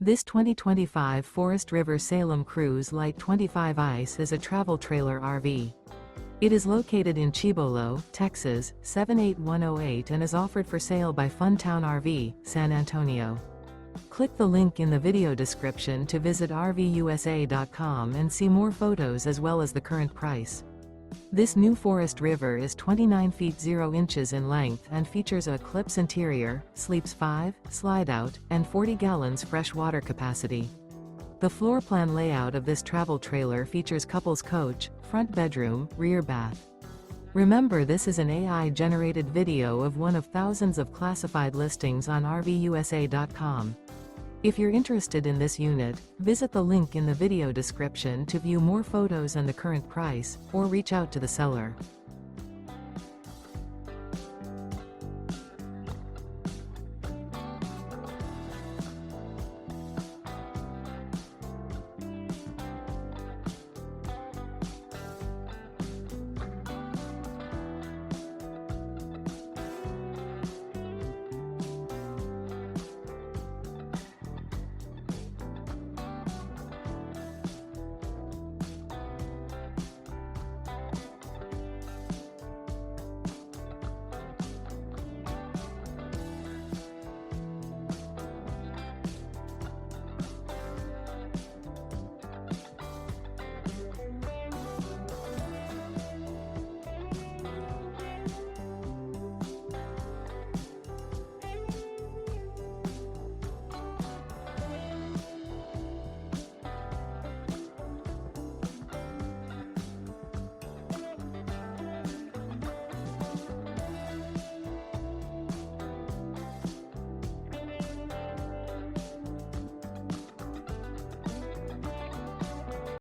This 2025 Forest River Salem Cruise Lite 25 Ice is a travel trailer RV. It is located in Cibolo, Texas, 78108 and is offered for sale by Funtown RV, San Antonio. Click the link in the video description to visit RVUSA.com and see more photos as well as the current price. This new Forest River is 29 feet 0 inches in length and features a ECLIPSE interior, sleeps 5, Slideout, and 40 gallons fresh water capacity. The floor plan layout of this travel trailer features couples coach, front bedroom, rear bath. Remember, this is an AI-generated video of one of thousands of classified listings on RVUSA.com. If you're interested in this unit, visit the link in the video description to view more photos and the current price, or reach out to the seller.